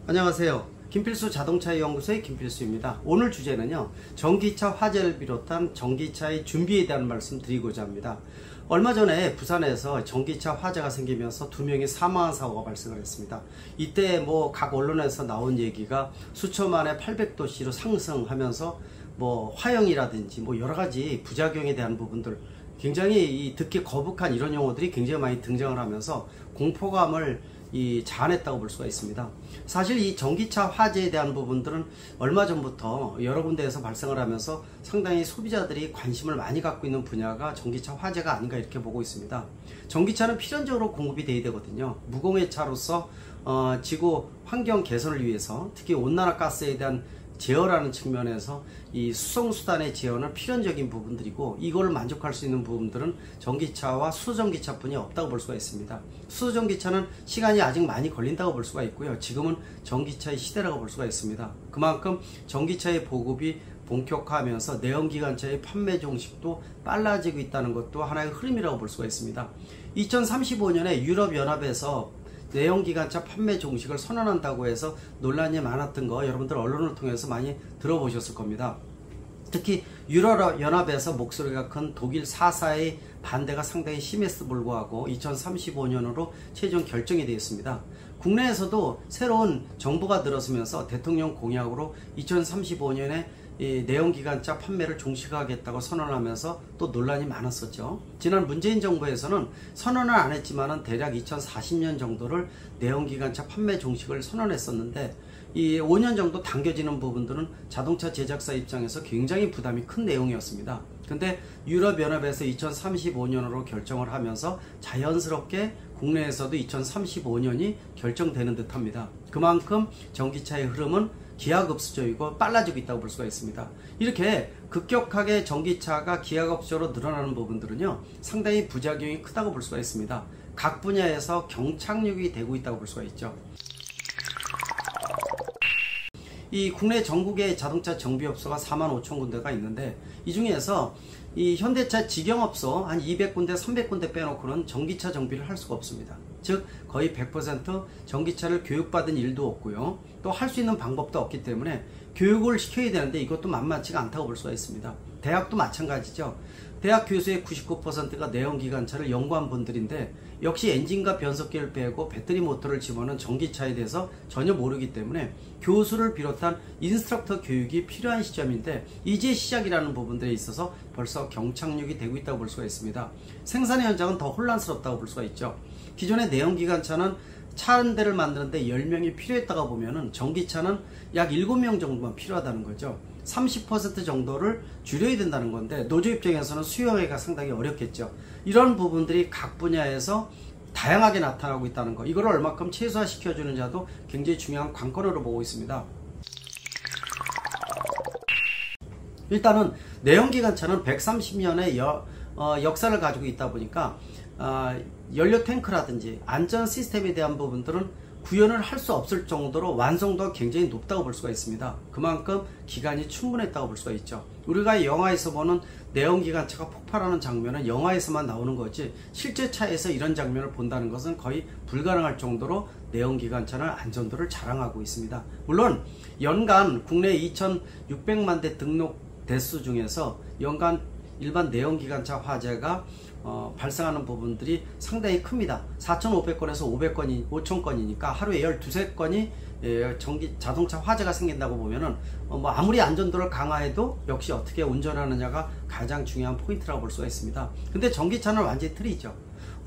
안녕하세요. 김필수 자동차 연구소의 김필수입니다. 오늘 주제는요, 전기차 화재를 비롯한 전기차의 준비에 대한 말씀 드리고자 합니다. 얼마 전에 부산에서 전기차 화재가 생기면서 2명이 사망한 사고가 발생을 했습니다. 이때 각 언론에서 나온 얘기가 수천만에 800도씨로 상승하면서 화형이라든지 여러가지 부작용에 대한 부분들, 굉장히 듣기 거북한 이런 용어들이 굉장히 많이 등장을 하면서 공포감을 자아냈다고 볼 수가 있습니다. 사실 이 전기차 화재에 대한 부분들은 얼마 전부터 여러 군데에서 발생을 하면서 상당히 소비자들이 관심을 많이 갖고 있는 분야가 전기차 화재가 아닌가 이렇게 보고 있습니다. 전기차는 필연적으로 공급이 돼야 되거든요. 무공해차로서 지구 환경 개선을 위해서 특히 온난화 가스에 대한 제어라는 측면에서 이 수송수단의 제어는 필연적인 부분들이고, 이걸 만족할 수 있는 부분들은 전기차와 수소전기차뿐이 없다고 볼 수가 있습니다. 수소전기차는 시간이 아직 많이 걸린다고 볼 수가 있고요. 지금은 전기차의 시대라고 볼 수가 있습니다. 그만큼 전기차의 보급이 본격화하면서 내연기관차의 판매 종식도 빨라지고 있다는 것도 하나의 흐름이라고 볼 수가 있습니다. 2035년에 유럽연합에서 내연기관차 판매 종식을 선언한다고 해서 논란이 많았던 거 여러분들 언론을 통해서 많이 들어보셨을 겁니다. 특히 유럽연합에서 목소리가 큰 독일 4사의 반대가 상당히 심했음에도 불구하고 2035년으로 최종 결정이 되었습니다. 국내에서도 새로운 정부가 들어서면서 대통령 공약으로 2035년에 내연기관차 판매를 종식하겠다고 선언하면서 또 논란이 많았었죠. 지난 문재인 정부에서는 선언을 안 했지만은 대략 2040년 정도를 내연기관차 판매 종식을 선언했었는데, 이 5년 정도 당겨지는 부분들은 자동차 제작사 입장에서 굉장히 부담이 큰 내용이었습니다. 근데 유럽연합에서 2035년으로 결정을 하면서 자연스럽게 국내에서도 2035년이 결정되는 듯 합니다. 그만큼 전기차의 흐름은 기하급수적이고 빨라지고 있다고 볼 수가 있습니다. 이렇게 급격하게 전기차가 기하급수적으로 늘어나는 부분들은요, 상당히 부작용이 크다고 볼 수가 있습니다. 각 분야에서 경착륙이 되고 있다고 볼 수가 있죠. 이 국내 전국의 자동차 정비업소가 45,000군데가 있는데, 이 중에서 이 현대차 직영업소 한 200군데 300군데 빼놓고는 전기차 정비를 할 수가 없습니다. 즉 거의 100% 전기차를 교육받은 일도 없고요, 또 할 수 있는 방법도 없기 때문에 교육을 시켜야 되는데 이것도 만만치가 않다고 볼 수가 있습니다. 대학도 마찬가지죠. 대학 교수의 99%가 내연기관차를 연구한 분들인데, 역시 엔진과 변속기를 빼고 배터리 모터를 집어넣은 전기차에 대해서 전혀 모르기 때문에 교수를 비롯한 인스트럭터 교육이 필요한 시점인데, 이제 시작이라는 부분들에 있어서 벌써 경착륙이 되고 있다고 볼 수가 있습니다. 생산의 현장은 더 혼란스럽다고 볼 수가 있죠. 기존의 내연기관차는 차 한 대를 만드는데 10명이 필요했다가 보면은 전기차는 약 7명 정도만 필요하다는 거죠. 30% 정도를 줄여야 된다는 건데, 노조 입장에서는 수요가 상당히 어렵겠죠. 이런 부분들이 각 분야에서 다양하게 나타나고 있다는 거, 이걸 얼마큼 최소화시켜주는 자도 굉장히 중요한 관건으로 보고 있습니다. 일단은 내연기관차는 130년의 역사를 가지고 있다 보니까 연료 탱크라든지 안전 시스템에 대한 부분들은 구현을 할 수 없을 정도로 완성도가 굉장히 높다고 볼 수가 있습니다. 그만큼 기간이 충분했다고 볼 수가 있죠. 우리가 영화에서 보는 내연기관차가 폭발하는 장면은 영화에서만 나오는 거지, 실제 차에서 이런 장면을 본다는 것은 거의 불가능할 정도로 내연기관차는 안전도를 자랑하고 있습니다. 물론 연간 국내 2,600만 대 등록 대수 중에서 연간 일반 내연기관차 화재가 발생하는 부분들이 상당히 큽니다. 4,500건에서 5,000건이니까 하루에 12~13건이 자동차 화재가 생긴다고 보면은 아무리 안전도를 강화해도 역시 어떻게 운전하느냐가 가장 중요한 포인트라고 볼 수가 있습니다. 근데 전기차는 완전히 틀리죠.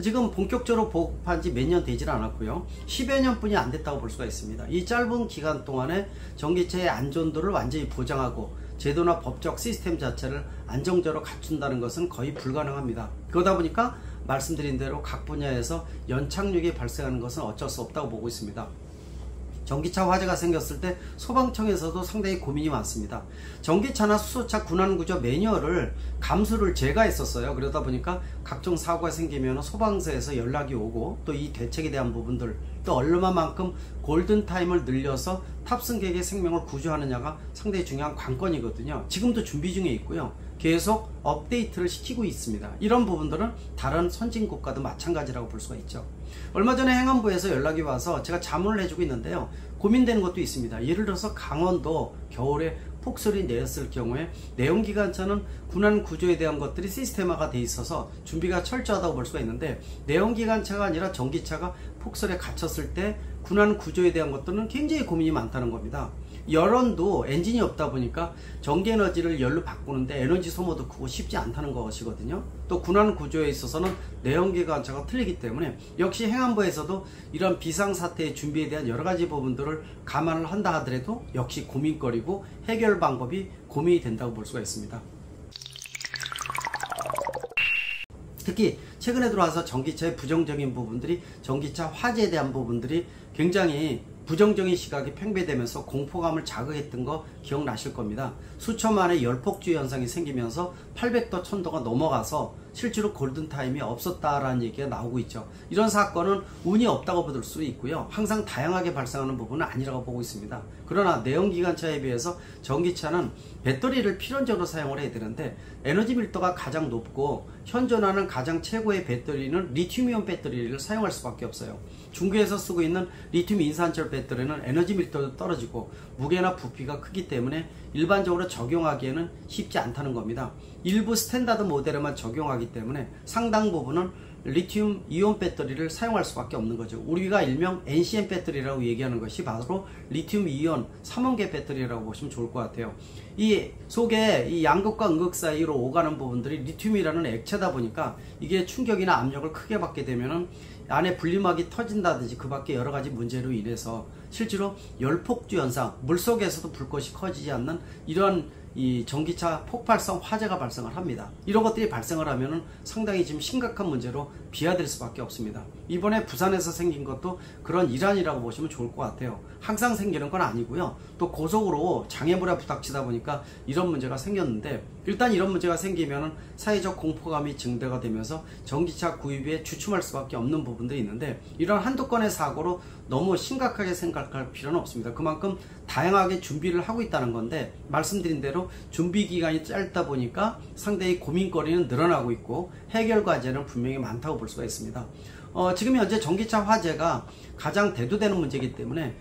지금 본격적으로 보급한 지 몇 년 되질 않았고요, 10여 년뿐이 안 됐다고 볼 수가 있습니다. 이 짧은 기간 동안에 전기차의 안전도를 완전히 보장하고 제도나 법적 시스템 자체를 안정적으로 갖춘다는 것은 거의 불가능합니다. 그러다 보니까 말씀드린 대로 각 분야에서 연착륙이 발생하는 것은 어쩔 수 없다고 보고 있습니다. 전기차 화재가 생겼을 때 소방청에서도 상당히 고민이 많습니다. 전기차나 수소차 군안구조 매뉴얼을 감수를 제거했었어요. 그러다 보니까 각종 사고가 생기면 소방서에서 연락이 오고, 또 이 대책에 대한 부분들, 또 얼마만큼 골든타임을 늘려서 탑승객의 생명을 구조하느냐가 상당히 중요한 관건이거든요. 지금도 준비 중에 있고요, 계속 업데이트를 시키고 있습니다. 이런 부분들은 다른 선진국가도 마찬가지라고 볼 수가 있죠. 얼마 전에 행안부에서 연락이 와서 제가 자문을 해주고 있는데요. 고민되는 것도 있습니다. 예를 들어서 강원도 겨울에 폭설이 내렸을 경우에 내연기관차는 군안 구조에 대한 것들이 시스템화가 돼 있어서 준비가 철저하다고 볼 수가 있는데, 내연기관차가 아니라 전기차가 폭설에 갇혔을 때 군안 구조에 대한 것들은 굉장히 고민이 많다는 겁니다. 열원도 엔진이 없다 보니까 전기에너지를 열로 바꾸는데 에너지 소모도 크고 쉽지 않다는 것이거든요. 또 군안 구조에 있어서는 내연기관차가 틀리기 때문에 역시 행안부에서도 이런 비상사태의 준비에 대한 여러가지 부분들을 감안을 한다 하더라도 역시 고민거리고 해결 방법이 고민이 된다고 볼 수가 있습니다. 특히 최근에 들어와서 전기차의 부정적인 부분들이, 전기차 화재에 대한 부분들이 굉장히 부정적인 시각이 팽배되면서 공포감을 자극했던 거 기억나실 겁니다. 수천만의 열폭주 현상이 생기면서 800도 1000도가 넘어가서 실제로 골든타임이 없었다라는 얘기가 나오고 있죠. 이런 사건은 운이 없다고 볼 수 있고요. 항상 다양하게 발생하는 부분은 아니라고 보고 있습니다. 그러나 내연기관차에 비해서 전기차는 배터리를 필연적으로 사용을 해야 되는데, 에너지 밀도가 가장 높고 현존하는 가장 최고의 배터리는 리튬이온 배터리를 사용할 수밖에 없어요. 중국에서 쓰고 있는 리튬 인산철 배터리는 에너지 밀도도 떨어지고 무게나 부피가 크기 때문에 일반적으로 적용하기에는 쉽지 않다는 겁니다. 일부 스탠다드 모델에만 적용하기 때문에 상당 부분은 리튬 이온 배터리를 사용할 수밖에 없는 거죠. 우리가 일명 NCM 배터리라고 얘기하는 것이 바로 리튬 이온 3원계 배터리라고 보시면 좋을 것 같아요. 이 속에 이 양극과 음극 사이로 오가는 부분들이 리튬이라는 액체다 보니까 이게 충격이나 압력을 크게 받게 되면은 안에 분리막이 터진다든지 그 밖에 여러 가지 문제로 인해서 실제로 열폭주 현상, 물속에서도 불꽃이 커지지 않는 이런 이 전기차 폭발성 화재가 발생을 합니다. 이런 것들이 발생을 하면은 상당히 지금 심각한 문제로 비화될 수밖에 없습니다. 이번에 부산에서 생긴 것도 그런 일환이라고 보시면 좋을 것 같아요. 항상 생기는 건 아니고요. 또 고속으로 장애물에 부닥치다 보니까 이런 문제가 생겼는데, 일단 이런 문제가 생기면은 사회적 공포감이 증대가 되면서 전기차 구입에 주춤할 수밖에 없는 부분들이 있는데, 이런 한두 건의 사고로 너무 심각하게 생각할 필요는 없습니다. 그만큼 다양하게 준비를 하고 있다는 건데, 말씀드린 대로 준비 기간이 짧다 보니까 상당히 고민거리는 늘어나고 있고 해결 과제는 분명히 많다고 볼 수가 있습니다. 지금 현재 전기차 화재가 가장 대두되는 문제이기 때문에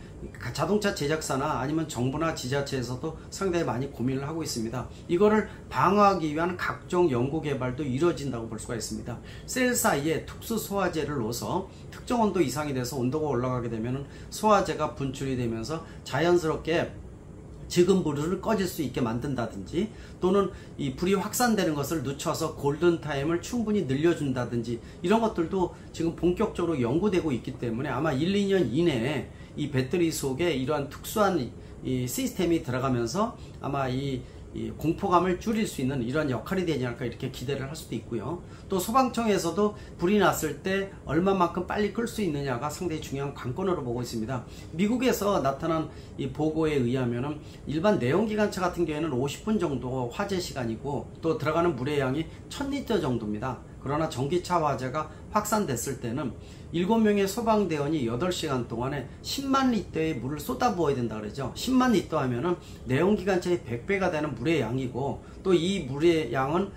자동차 제작사나 아니면 정부나 지자체에서도 상당히 많이 고민을 하고 있습니다. 이거를 방어하기 위한 각종 연구 개발도 이루어진다고 볼 수가 있습니다. 셀 사이에 특수 소화제를 넣어서 특정 온도 이상이 돼서 온도가 올라가게 되면 소화제가 분출이 되면서 자연스럽게 지금 불을 꺼질 수 있게 만든다든지, 또는 이 불이 확산되는 것을 늦춰서 골든타임을 충분히 늘려준다든지, 이런 것들도 지금 본격적으로 연구되고 있기 때문에 아마 1, 2년 이내에 이 배터리 속에 이러한 특수한 이 시스템이 들어가면서 아마 이 공포감을 줄일 수 있는 이런 역할이 되지 않을까 이렇게 기대를 할 수도 있고요. 또 소방청에서도 불이 났을 때 얼마만큼 빨리 끌 수 있느냐가 상당히 중요한 관건으로 보고 있습니다. 미국에서 나타난 이 보고에 의하면은 일반 내연기관차 같은 경우에는 50분 정도 화재 시간이고, 또 들어가는 물의 양이 1000리터 정도입니다. 그러나 전기차 화재가 확산됐을 때는 7명의 소방대원이 8시간 동안에 10만 리터의 물을 쏟아부어야 된다 그러죠. 10만 리터 하면은 내연기관차의 100배가 되는 물의 양이고, 또 이 물의 양은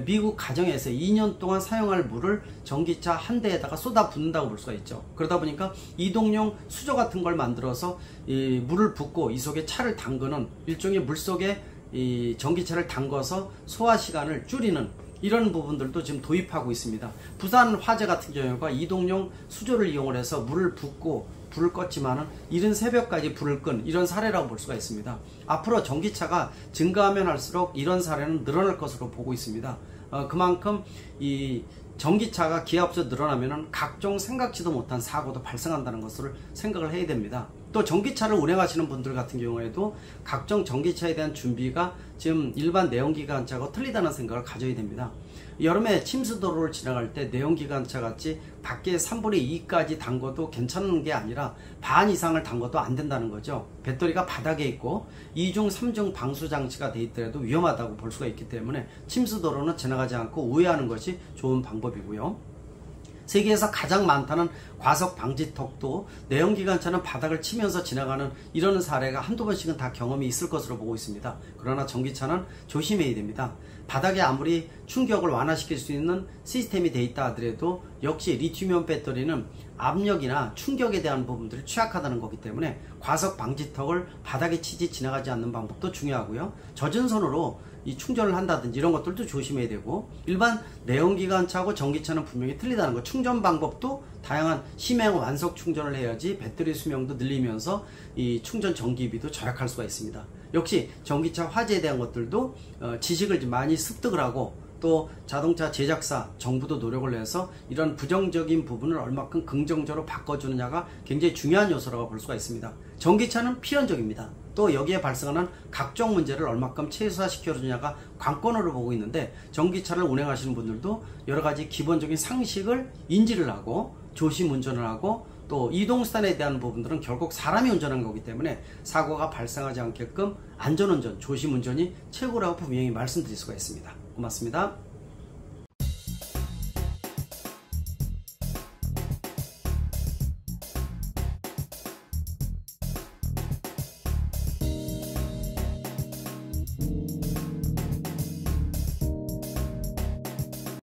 미국 가정에서 2년 동안 사용할 물을 전기차 한 대에다가 쏟아붓는다고 볼 수가 있죠. 그러다 보니까 이동용 수조 같은 걸 만들어서 이 물을 붓고 이 속에 차를 담그는 일종의 물 속에 이 전기차를 담궈서 소화 시간을 줄이는 이런 부분들도 지금 도입하고 있습니다. 부산 화재 같은 경우가 이동용 수조를 이용을 해서 물을 붓고 불을 껐지만은 이른 새벽까지 불을 끈 이런 사례라고 볼 수가 있습니다. 앞으로 전기차가 증가하면 할수록 이런 사례는 늘어날 것으로 보고 있습니다. 그만큼 이 전기차가 기하급수 늘어나면은 각종 생각지도 못한 사고도 발생한다는 것을 생각을 해야 됩니다. 또 전기차를 운행하시는 분들 같은 경우에도 각종 전기차에 대한 준비가 지금 일반 내연기관차하고 틀리다는 생각을 가져야 됩니다. 여름에 침수도로를 지나갈 때 내연기관차 같이 밖에 3분의 2까지 담궈도 괜찮은 게 아니라 반 이상을 담궈도 안 된다는 거죠. 배터리가 바닥에 있고 2중 3중 방수 장치가 돼 있더라도 위험하다고 볼 수가 있기 때문에 침수도로는 지나가지 않고 우회하는 것이 좋은 방법이고요. 세계에서 가장 많다는 과속 방지턱도 내연기관차는 바닥을 치면서 지나가는 이런 사례가 한두 번씩은 다 경험이 있을 것으로 보고 있습니다. 그러나 전기차는 조심해야 됩니다. 바닥에 아무리 충격을 완화시킬 수 있는 시스템이 되어 있다 하더라도 역시 리튬이온 배터리는 압력이나 충격에 대한 부분들이 취약하다는 거기 때문에 과속 방지턱을 바닥에 치지 지나가지 않는 방법도 중요하고요. 젖은 손으로 이 충전을 한다든지 이런 것들도 조심해야 되고, 일반 내연기관차하고 전기차는 분명히 틀리다는 거. 충전 방법도 다양한 심행 완속 충전을 해야지 배터리 수명도 늘리면서 이 충전 전기비도 절약할 수가 있습니다. 역시 전기차 화재에 대한 것들도 지식을 많이 습득을 하고, 또 자동차 제작사, 정부도 노력을 해서 이런 부정적인 부분을 얼마큼 긍정적으로 바꿔주느냐가 굉장히 중요한 요소라고 볼 수가 있습니다. 전기차는 필연적입니다. 또 여기에 발생하는 각종 문제를 얼마큼 최소화시켜주느냐가 관건으로 보고 있는데, 전기차를 운행하시는 분들도 여러가지 기본적인 상식을 인지를 하고 조심 운전을 하고, 또 이동수단에 대한 부분들은 결국 사람이 운전하는 거기 때문에 사고가 발생하지 않게끔 안전운전, 조심운전이 최고라고 분명히 말씀드릴 수가 있습니다. 고맙습니다.